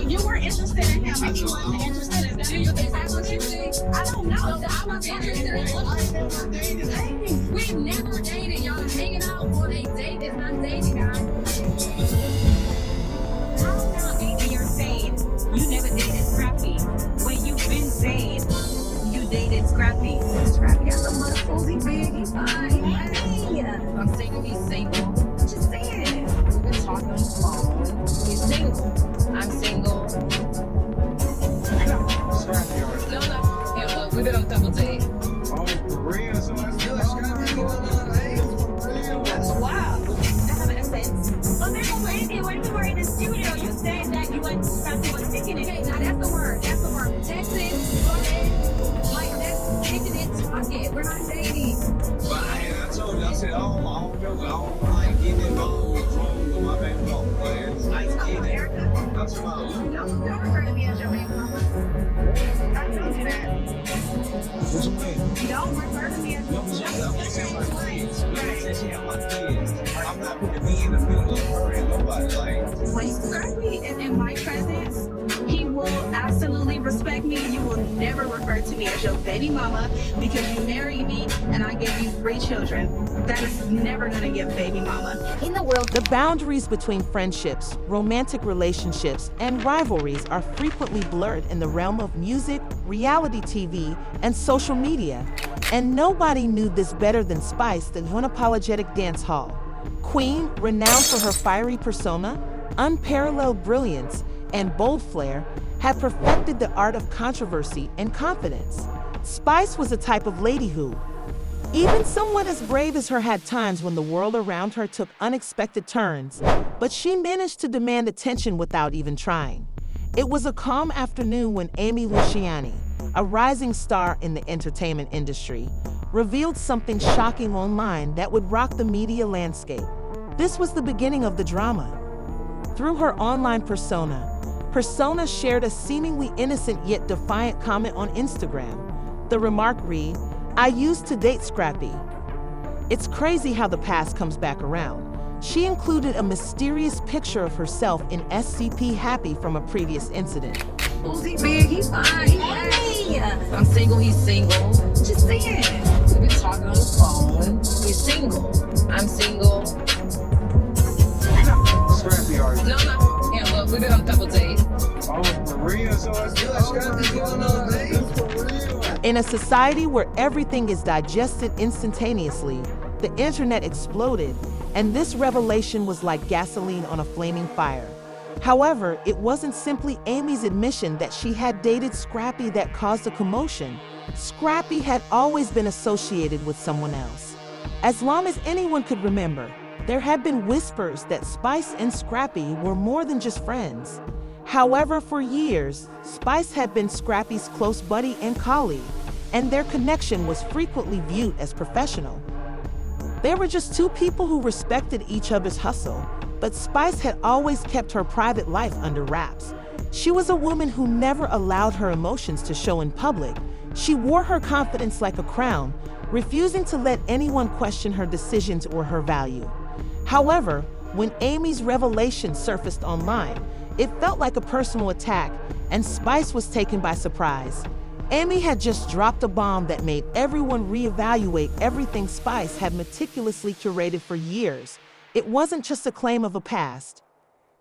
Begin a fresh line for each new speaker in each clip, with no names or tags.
you were interested in him and he wasn't interested in you. Is that what you think? I don't know. I was interested in him. We never dated. Y'all hanging out on a date is not dating, guys. How now, Amy, you're saying you never dated Scrappy when you've been saying you dated Scrappy. Scrappy got some muscles, he big, he's fine. Hey, I'm single, he's single. Just saying. We've been talking on the phone. He's single. I'm single.
Scrappy already.
No, no. Yeah, look, we've been on a double date.
Oh, for real? So let's do it. Scrappy going on a date? For real?
That's wild. That doesn't make sense. Well, then when we were in the studio, you said that you went Scrappy was thinking it. Okay, now that's the word. That's the word. Texting, go ahead. Like, that's kicking it, talking. We're not dating.
But I told you, I said, I don't like getting involved with trouble with my baby mama. But it's nice getting. That's about you.
Don't refer to me as your baby mama. I told you that.
What you mean?
Don't refer to me as
No, I'm saying my kids. Like, she have my kids. I'm not going to be in the middle of her and nobody. Like,
when Scrappy is in my presence, he will absolutely respect me. You will never refer to me as your baby mama because you married me and I gave you 3 children. That is never gonna give baby mama.
In the world, the boundaries between friendships, romantic relationships, and rivalries are frequently blurred in the realm of music, reality TV, and social media. And nobody knew this better than Spice, the unapologetic dance hall queen, renowned for her fiery persona, unparalleled brilliance, and bold flair, had perfected the art of controversy and confidence. Spice was a type of lady who, even someone as brave as her, had times when the world around her took unexpected turns, but she managed to demand attention without even trying. It was a calm afternoon when Amy Luciani, a rising star in the entertainment industry, revealed something shocking online that would rock the media landscape. This was the beginning of the drama. Through her online persona shared a seemingly innocent yet defiant comment on Instagram. The remark read, "I used to date Scrappy." It's crazy how the past comes back around. She included a mysterious picture of herself in SCP Happy from a previous incident.
He big, he's fine. Hey, I'm single, he's single. Just saying. We've been talking on the phone. He's single. I'm single.
Scrappy already.
No, no. Yeah, look, we've been on a double date.
Oh, for real? So let's do it. Scrappy going on a date? For real?
In a society where everything is digested instantaneously, the internet exploded, and this revelation was like gasoline on a flaming fire. However, it wasn't simply Amy's admission that she had dated Scrappy that caused a commotion. Scrappy had always been associated with someone else. As long as anyone could remember, there had been whispers that Spice and Scrappy were more than just friends. However, for years, Spice had been Scrappy's close buddy and colleague, and their connection was frequently viewed as professional. They were just two people who respected each other's hustle, but Spice had always kept her private life under wraps. She was a woman who never allowed her emotions to show in public. She wore her confidence like a crown, refusing to let anyone question her decisions or her value. However, when Amy's revelation surfaced online, it felt like a personal attack, and Spice was taken by surprise. Amy had just dropped a bomb that made everyone reevaluate everything Spice had meticulously curated for years. It wasn't just a claim of a past.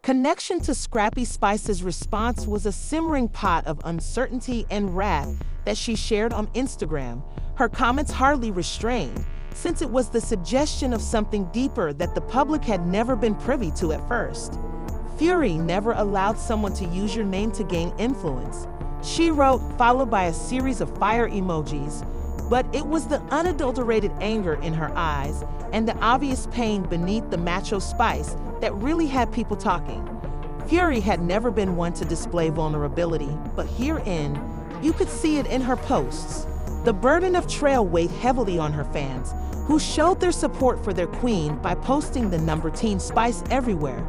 Connection to Scrappy. Spice's response was a simmering pot of uncertainty and wrath that she shared on Instagram, her comments hardly restrained, since it was the suggestion of something deeper that the public had never been privy to at first. Fury never allowed someone to use your name to gain influence, she wrote, followed by a series of fire emojis. But it was the unadulterated anger in her eyes and the obvious pain beneath the macho Spice that really had people talking. Fury had never been one to display vulnerability, but herein, you could see it in her posts. The burden of trail weighed heavily on her fans, who showed their support for their queen by posting the number Team Spice everywhere.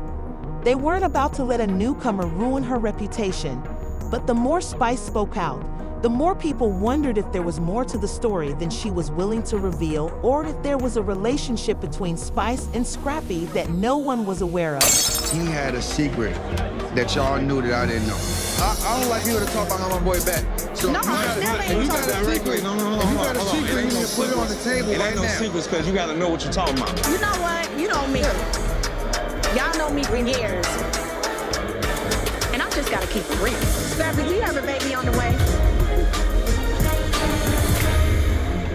They weren't about to let a newcomer ruin her reputation, but the more Spice spoke out, the more people wondered if there was more to the story than she was willing to reveal, or if there was a relationship between Spice and Scrappy that no one was aware of.
He had a secret that y'all knew that I didn't know. I don't like people to talk about how my boy back. So
No,
if you
I
got,
never
if
ain't
you
talking
got a
about
secret,
No,
if you got a secret, you need to put it on the table
It
right
ain't no
now.
secrets because you got to know what you're talking about.
You know what? You know me. Y'all know me for years. And I just gotta keep it real. Scrappy, do you have a baby on the way?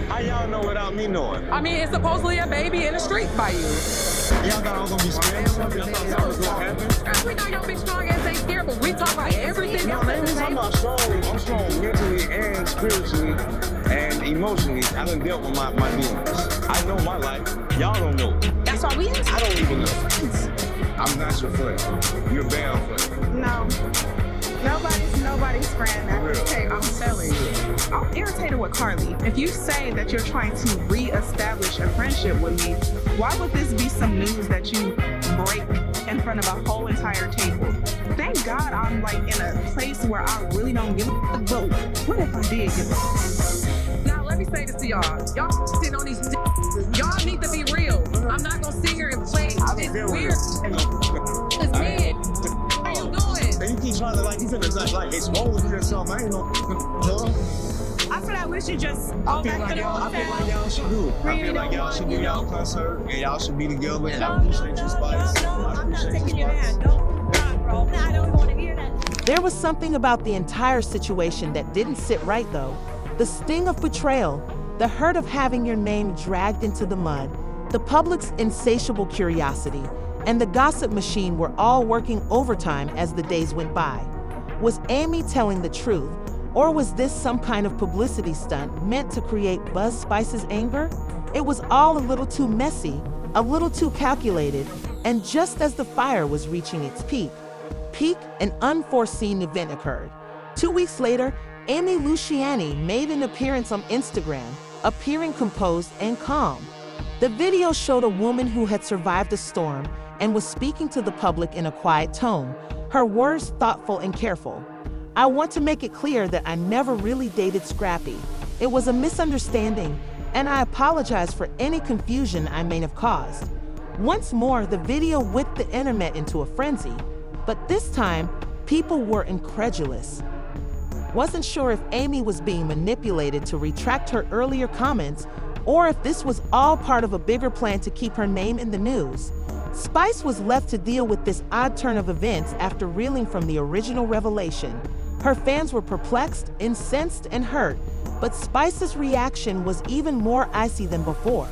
How y'all know without me knowing?
I mean, it's supposedly a baby in the street by you.
Y'all thought I was gonna be scared. Y'all thought that was gonna happen.
We know your big strong ass ain't scared, but we talk about everything
No,
else.
man, I'm talking about strong. I'm strong mentally and spiritually and emotionally. I done dealt with my demons. I know my life. Y'all don't know.
That's why we in
I don't even know. I'm not your friend. You're bound friend.
No. Nobody's friend.
Real.
I'm telling you. I'm irritated with Carly. If you say that you're trying to reestablish a friendship with me, why would this be some news that you break in front of a whole entire table? Thank God I'm like in a place where I really don't give a fuck. But what if I did give a fuck?
Now, let me say this to y'all. Y'all sitting on these y'all need to be real. I'm not gonna sit here and play this weird. It's weird. How you doing?
And you keep trying to you finna like expose me or something. I ain't no.
I feel like we should just
I feel like y'all should do. I feel like y'all should do y'all concert and y'all should be together. And I appreciate you, Spice. I appreciate you, Spice.
bro. I don't want to hear that.
There was something about the entire situation that didn't sit right, though. The sting of betrayal, the hurt of having your name dragged into the mud, the public's insatiable curiosity, and the gossip machine were all working overtime as the days went by. Was Amy telling the truth, or was this some kind of publicity stunt meant to create Buzz Spice's anger? It was all a little too messy, a little too calculated, and just as the fire was reaching its peak, an unforeseen event occurred. 2 weeks later, Amy Luciani made an appearance on Instagram, appearing composed and calm. The video showed a woman who had survived a storm and was speaking to the public in a quiet tone, her words thoughtful and careful. "I want to make it clear that I never really dated Scrappy. It was a misunderstanding, and I apologize for any confusion I may have caused." Once more, the video whipped the internet into a frenzy, but this time, people were incredulous. Wasn't sure if Amy was being manipulated to retract her earlier comments, or if this was all part of a bigger plan to keep her name in the news. Spice was left to deal with this odd turn of events after reeling from the original revelation. Her fans were perplexed, incensed, and hurt, but Spice's reaction was even more icy than before.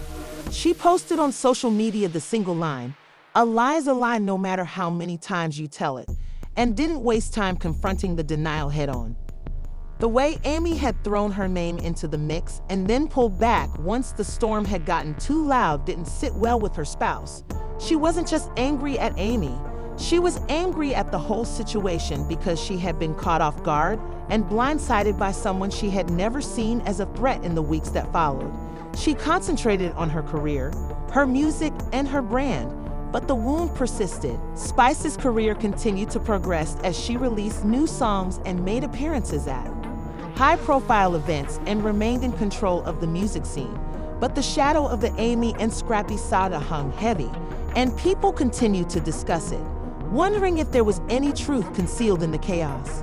She posted on social media the single line, "A lie's a lie no matter how many times you tell it," and didn't waste time confronting the denial head-on. The way Amy had thrown her name into the mix and then pulled back once the storm had gotten too loud didn't sit well with her spouse. She wasn't just angry at Amy. She was angry at the whole situation because she had been caught off guard and blindsided by someone she had never seen as a threat in the weeks that followed. She concentrated on her career, her music, and her brand, but the wound persisted. Spice's career continued to progress as she released new songs and made appearances at high-profile events and remained in control of the music scene. But the shadow of the Amy and Scrappy saga hung heavy, and people continued to discuss it, wondering if there was any truth concealed in the chaos.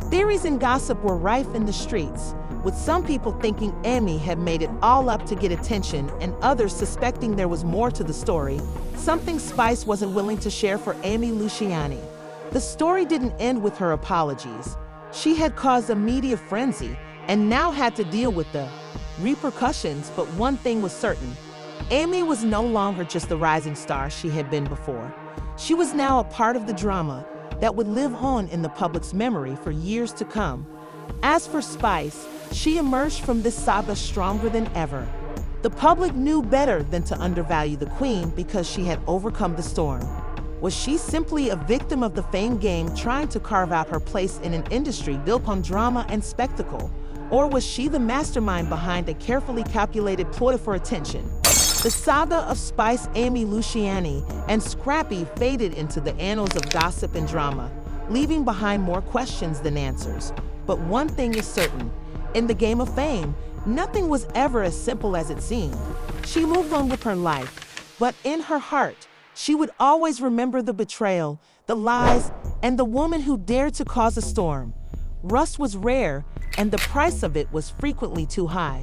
Theories and gossip were rife in the streets, with some people thinking Amy had made it all up to get attention and others suspecting there was more to the story, something Spice wasn't willing to share for Amy Luciani. The story didn't end with her apologies. She had caused a media frenzy and now had to deal with the repercussions, but one thing was certain. Amy was no longer just the rising star she had been before. She was now a part of the drama that would live on in the public's memory for years to come. As for Spice, she emerged from this saga stronger than ever. The public knew better than to undervalue the queen because she had overcome the storm. Was she simply a victim of the fame game trying to carve out her place in an industry built on drama and spectacle? Or was she the mastermind behind a carefully calculated ploy for attention? The saga of Spice, Amy Luciani, and Scrappy faded into the annals of gossip and drama, leaving behind more questions than answers. But one thing is certain, in the game of fame, nothing was ever as simple as it seemed. She moved on with her life, but in her heart, she would always remember the betrayal, the lies, and the woman who dared to cause a storm. Rust was rare, and the price of it was frequently too high.